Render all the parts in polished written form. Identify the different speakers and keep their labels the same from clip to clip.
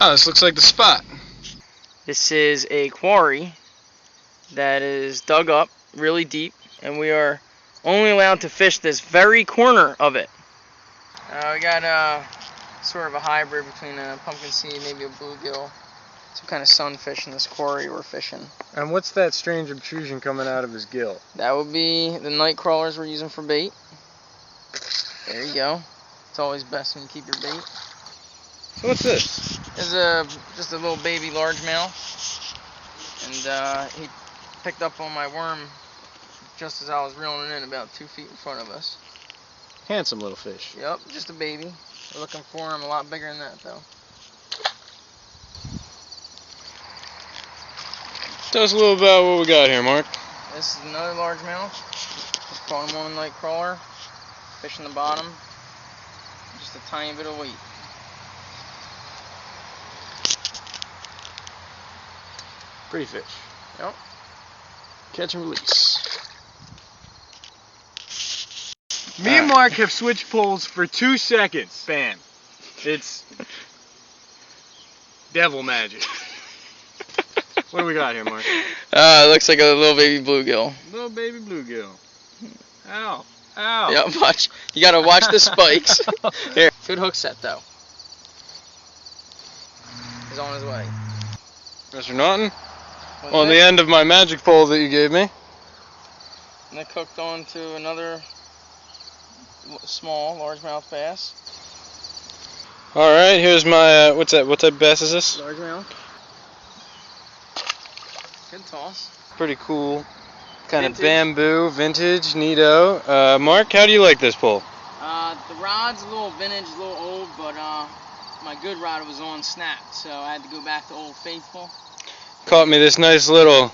Speaker 1: Oh, this looks like the spot.
Speaker 2: This is a quarry that is dug up really deep, and we are only allowed to fish this very corner of it. We got sort of a hybrid between a pumpkin seed, maybe a bluegill, some kind of sunfish in this quarry we're fishing.
Speaker 1: And what's that strange obtrusion coming out of his gill?
Speaker 2: That would be the night crawlers we're using for bait. There you go. It's always best when you keep your bait.
Speaker 1: So what's this?
Speaker 2: This is just a little baby largemouth, and he picked up on my worm just as I was reeling it in, about 2 feet in front of us.
Speaker 1: Handsome little fish.
Speaker 2: Yep, just a baby. We're looking for him a lot bigger than that, though.
Speaker 1: Tell us a little about what we got here, Mark.
Speaker 2: This is another largemouth. Just caught him on a night crawler. Fish in the bottom. Just a tiny bit of weight.
Speaker 1: Pretty fish.
Speaker 2: Yep.
Speaker 1: Catch and release.
Speaker 3: Me and Mark have switched poles for 2 seconds. Bam. It's devil magic. What do we got here, Mark?
Speaker 2: It looks like a little baby bluegill.
Speaker 3: Little baby bluegill. Ow. Ow.
Speaker 2: Yep, watch. You gotta watch the spikes. Here. Good hook set, though. He's on his way.
Speaker 1: Mr. Naughton? On the end of my magic pole that you gave me.
Speaker 2: Nick hooked on to another small largemouth bass.
Speaker 1: Alright, here's my, what type of bass is this?
Speaker 2: Largemouth. Good toss.
Speaker 1: Pretty cool. Kind of bamboo, vintage, neato. Mark, how do you like this pole?
Speaker 2: The rod's a little vintage, a little old, but my good rod was on snap, so I had to go back to Old Faithful.
Speaker 1: Caught me this nice little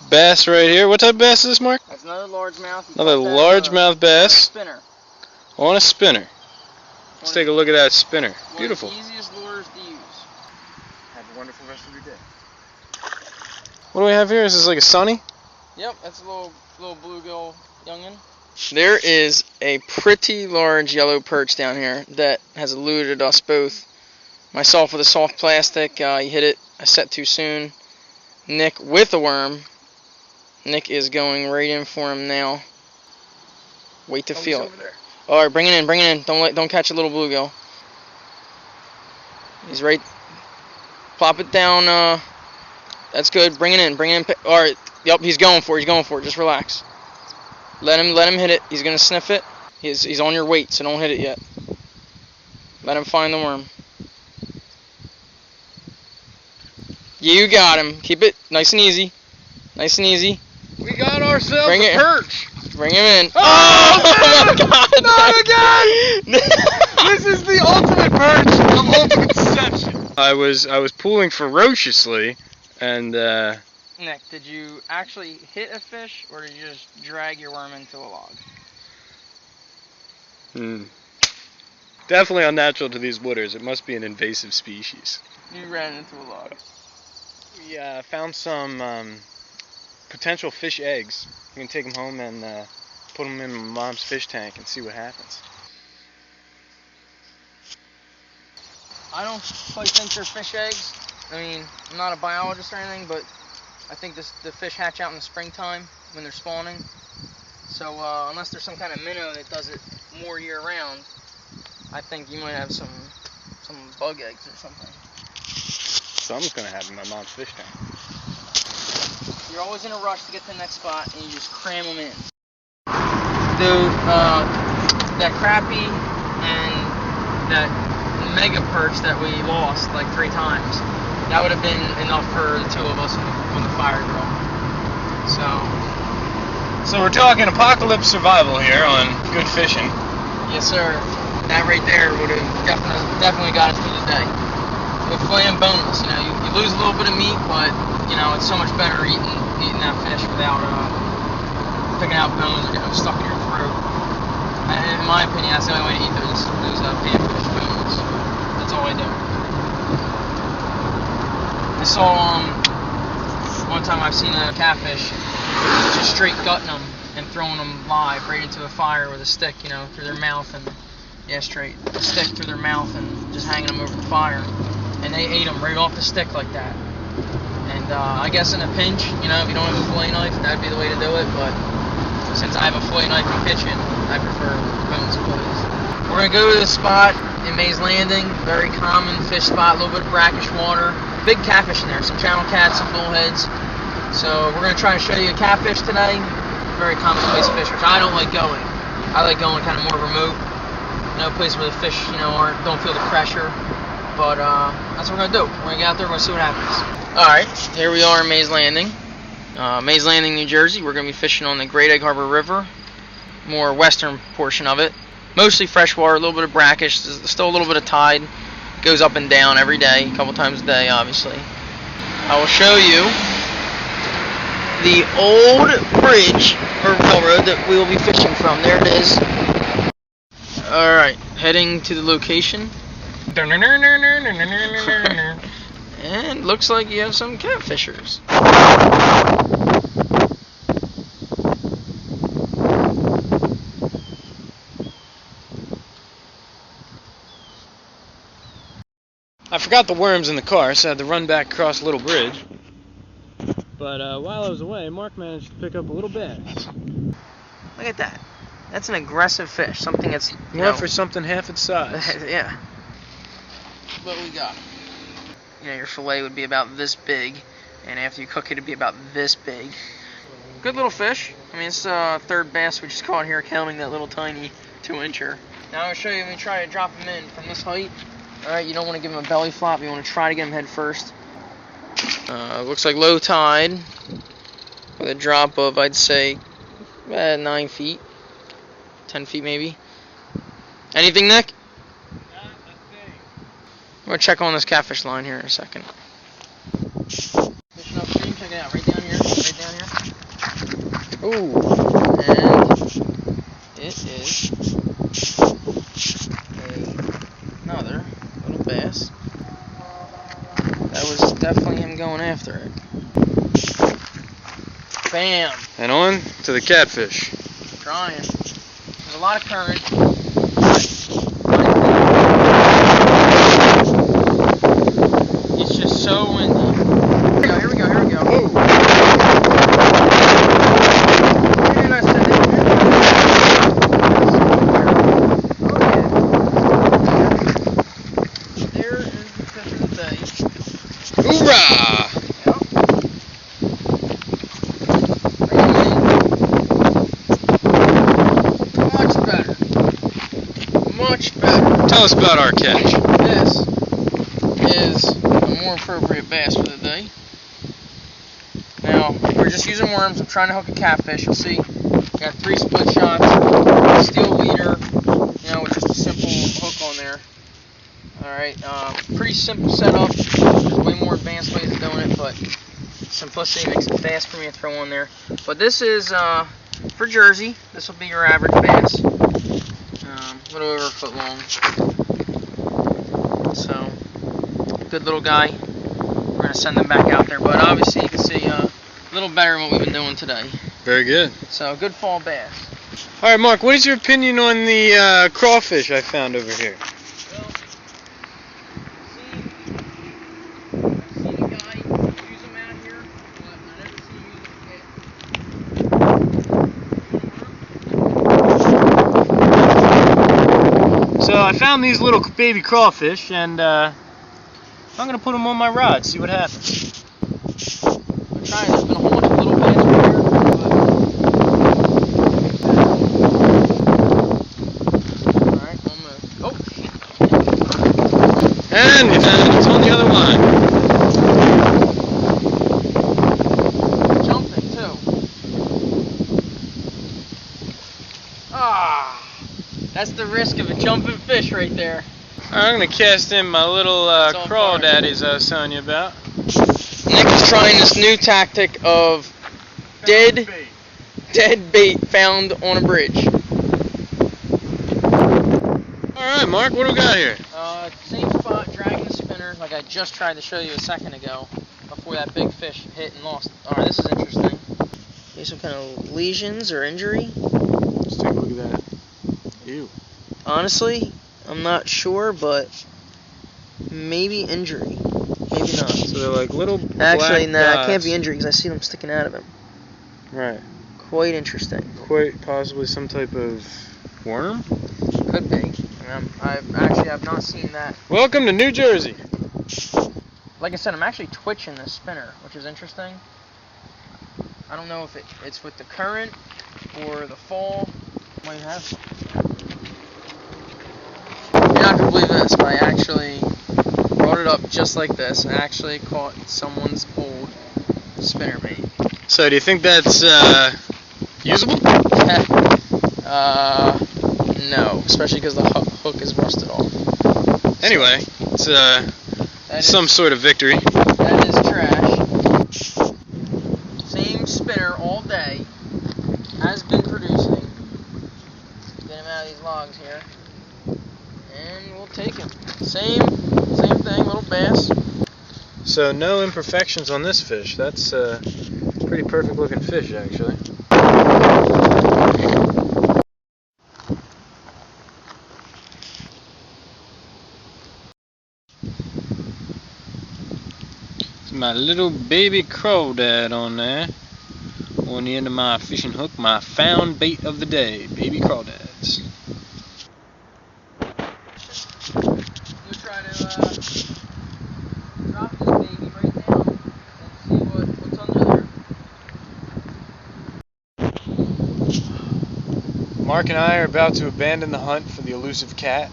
Speaker 1: bass right here. What type of bass is this, Mark?
Speaker 2: That's another largemouth.
Speaker 1: Another largemouth bass.
Speaker 2: Spinner.
Speaker 1: On a spinner. Let's take a look at that spinner. Beautiful.
Speaker 2: One of the easiest lures to use.
Speaker 3: Have a wonderful rest of your day.
Speaker 1: What do we have here? Is this like a sunny?
Speaker 2: Yep, that's a little bluegill youngin. There is a pretty large yellow perch down here that has eluded us both. Myself with a soft plastic, he hit it, I set too soon. Nick with a worm. Nick is going right in for him now. Wait to feel it. All right, bring it in. Don't catch a little bluegill. He's right. Plop it down. That's good. Bring it in. All right. Yep, he's going for it. Just relax. Let him hit it. He's gonna sniff it. He's on your weight, so don't hit it yet. Let him find the worm. You got him. Keep it nice and easy. Nice and easy.
Speaker 3: We got ourselves a perch.
Speaker 2: Bring him in.
Speaker 3: Oh my God! Not again! This is the ultimate perch of ultimate deception.
Speaker 1: I was pulling ferociously, and
Speaker 2: Nick, did you actually hit a fish, or did you just drag your worm into a log?
Speaker 1: Definitely unnatural to these waters. It must be an invasive species.
Speaker 2: You ran into a log.
Speaker 1: We found some potential fish eggs. We can take them home and put them in my mom's fish tank and see what happens.
Speaker 2: I don't quite think they're fish eggs. I mean, I'm not a biologist or anything, but I think the fish hatch out in the springtime when they're spawning. So unless there's some kind of minnow that does it more year round, I think you might have some bug eggs or something.
Speaker 1: Something's gonna happen in my mom's fish tank.
Speaker 2: You're always in a rush to get to the next spot, and you just cram them in. Dude, that crappie and that mega perch that we lost like 3 times, that would have been enough for the 2 of us when the fire grew.
Speaker 1: So we're talking apocalypse survival here on good fishing.
Speaker 2: Yes, sir. That right there would have definitely got us through the day. With filet and boneless, you lose a little bit of meat, but it's so much better eating that fish without picking out bones or getting them stuck in your throat. And in my opinion, that's the only way to eat those panfish bones. That's all I do. I saw one time I've seen a catfish just straight gutting them and throwing them live right into a fire with a stick, through their mouth and. Yeah, straight. A stick through their mouth and just hanging them over the fire. And and they ate them right off the stick like that. And I guess in a pinch, you know, if you don't have a fillet knife, that'd be the way to do it. But since I have a fillet knife and kitchen, I prefer bones and fillets. We're gonna go to the spot in Mays Landing, very common fish spot, a little bit of brackish water, big catfish in there, some channel cats, some bullheads. So we're gonna try to show you a catfish today. Very common place to fish, which I don't like going. I like going kind of more remote, no place where the fish, you know, don't feel the pressure. But that's what we're gonna do. We're gonna get out there, we're gonna see what happens. All right, here we are in Mays Landing, Mays Landing, New Jersey. We're gonna be fishing on the Great Egg Harbor River, more western portion of it. Mostly freshwater, a little bit of brackish, still a little bit of tide. Goes up and down every day, a couple times a day, obviously. I will show you the old bridge or railroad that we will be fishing from. There it is. All right, heading to the location. And looks like you have some catfishers.
Speaker 1: I forgot the worms in the car, so I had to run back across a little bridge. But while I was away, Mark managed to pick up a little bass.
Speaker 2: Look at that. That's an aggressive fish. Something that's,
Speaker 1: He went for something half its size.
Speaker 2: Yeah. What we got? You know, your fillet would be about this big, and after you cook it, it'd be about this big. Good little fish. I mean, it's third bass we just caught here, counting that little tiny 2-incher. Now I'll show you. Let me try to drop him in from this height. All right, you don't want to give him a belly flop. You want to try to get him head first. Looks like low tide with a drop of, I'd say, 9 feet, 10 feet maybe. Anything, Nick? I'm going to check on this catfish line here in a second. Fishing upstream, check it out, right down here, Ooh, and it is another little bass. That was definitely him going after it. Bam!
Speaker 1: And on to the catfish.
Speaker 2: Trying. There's a lot of current. It's just so windy. Here we go. Oh. Here I said it. There is the fish of the day.
Speaker 1: Hoorah!
Speaker 2: Much better.
Speaker 1: Tell us about our catch.
Speaker 2: This is a more appropriate bass for the day. Now, we're just using worms. I'm trying to hook a catfish. You'll see, got 3 split shots, steel leader, you know, with just a simple hook on there. Alright, pretty simple setup. There's way more advanced ways of doing it, but simplicity makes it fast for me to throw on there. But this is, for Jersey, this will be your average bass. A little over a foot long. So, good little guy. We're going to send them back out there. But obviously, you can see a little better than what we've been doing today.
Speaker 1: Very good.
Speaker 2: So, good fall bass.
Speaker 1: All right, Mark, what is your opinion on the crawfish I found over here?
Speaker 2: Well, I've seen a guy use them out here, but I never seen him use them.
Speaker 1: So I found these little baby crawfish, and I'm going to put them on my rod, see what happens.
Speaker 2: I'm trying. There's been a whole bunch of little bass over here. Alright, I'll move. Oh, shit.
Speaker 1: And we found it's on the other line.
Speaker 2: Jumping, too. Ah, that's the risk of a jumping fish right there.
Speaker 1: I'm going to cast in my little
Speaker 2: It's on
Speaker 1: crawdaddies I was telling you about.
Speaker 2: Nick is trying this new tactic of dead bait found on a bridge.
Speaker 1: Alright, Mark, what do we got here?
Speaker 2: Same spot, dragging the spinner, like I just tried to show you a second ago, before that big fish hit and lost. Alright, this is interesting. Maybe some kind of lesions or injury?
Speaker 1: Let's take a look at that. Ew.
Speaker 2: Honestly, I'm not sure, but Maybe injury. Maybe not.
Speaker 1: So they're like little
Speaker 2: Actually,
Speaker 1: black
Speaker 2: nah,
Speaker 1: dots.
Speaker 2: it can't be injury because I see them sticking out of him.
Speaker 1: Right.
Speaker 2: Quite interesting.
Speaker 1: Quite possibly some type of worm?
Speaker 2: Could be. I have not seen that.
Speaker 1: Welcome to New Jersey.
Speaker 2: Like I said, I'm actually twitching this spinner, which is interesting. I don't know if it's with the current or the fall. Might have something. You're not gonna believe this, but I actually brought it up just like this. I actually caught someone's old spinner bait.
Speaker 1: So do you think that's usable?
Speaker 2: No, especially because the hook is rusted off.
Speaker 1: Anyway, it's some sort of victory.
Speaker 2: That is trash. Same spinner all day. Has been producing. Get him out of these logs here. And we'll take him. Same thing, little bass.
Speaker 1: So no imperfections on this fish. That's a pretty perfect looking fish, actually. My little baby crawdad on there, on the end of my fishing hook, my found bait of the day, baby crawdads.
Speaker 2: We'll try to drop this baby right now and see what's under there.
Speaker 1: Mark and I are about to abandon the hunt for the elusive cat.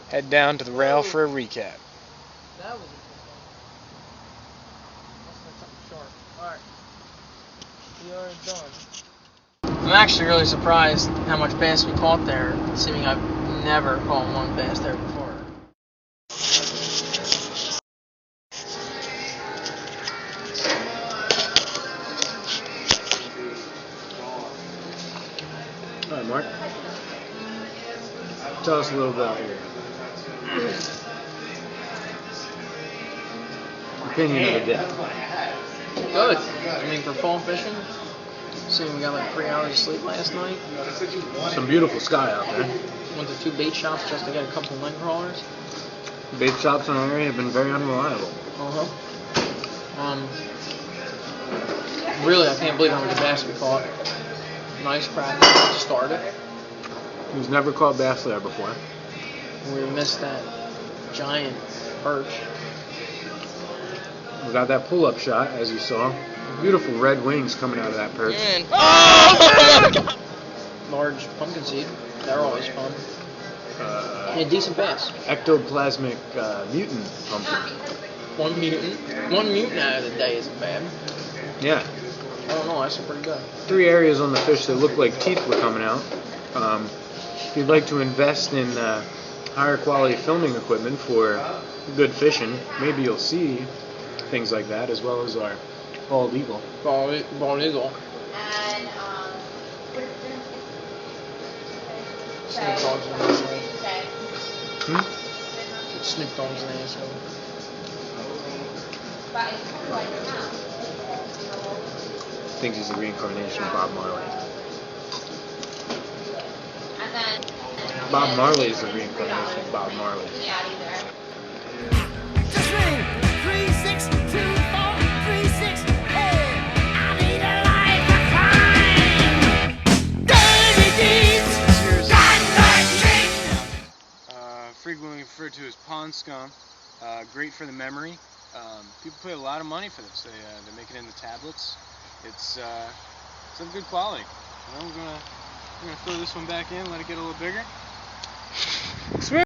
Speaker 1: Head down to the rail for a recap.
Speaker 2: That was interesting. Must have been something sharp. Alright. We are done. I'm actually really surprised how much bass we caught there, seeming I've never caught one bass there before.
Speaker 1: Alright, Mark. Tell us a little about your opinion of the day.
Speaker 2: Good. I mean, for fall fishing, seeing we got like 3 hours of sleep last night.
Speaker 1: Some beautiful sky out there.
Speaker 2: Went to 2 bait shops just to get a couple leg crawlers.
Speaker 1: Bait shops in our area have been very unreliable.
Speaker 2: Really, I can't believe how much bass we caught. Nice practice. Started.
Speaker 1: Who's never caught bass there before.
Speaker 2: We missed that giant perch.
Speaker 1: We got that pull-up shot, as you saw. Beautiful red wings coming out of that perch.
Speaker 2: And oh! Large pumpkin seed. They're always fun. And decent bass.
Speaker 1: Ectoplasmic mutant pumpkin.
Speaker 2: One mutant out of the day isn't bad.
Speaker 1: Yeah.
Speaker 2: I don't know, that's pretty good.
Speaker 1: 3 areas on the fish that looked like teeth were coming out. If you'd like to invest in higher quality filming equipment for good fishing, maybe you'll see things like that, as well as our bald eagle.
Speaker 2: Bald eagle. Snoop Dogg's an asshole. Snoop Dogg's an asshole.
Speaker 1: Thinks he's the reincarnation of Bob Marley. Bob Marley is the reincarnation of Bob Marley.
Speaker 4: Just ring 362436. Hey, I need a life of crime. Dirty deeds,
Speaker 1: Frequently referred to as pond scum. Great for the memory. People pay a lot of money for this. They make it into tablets. It's of good quality. We're gonna throw this one back in, let it get a little bigger.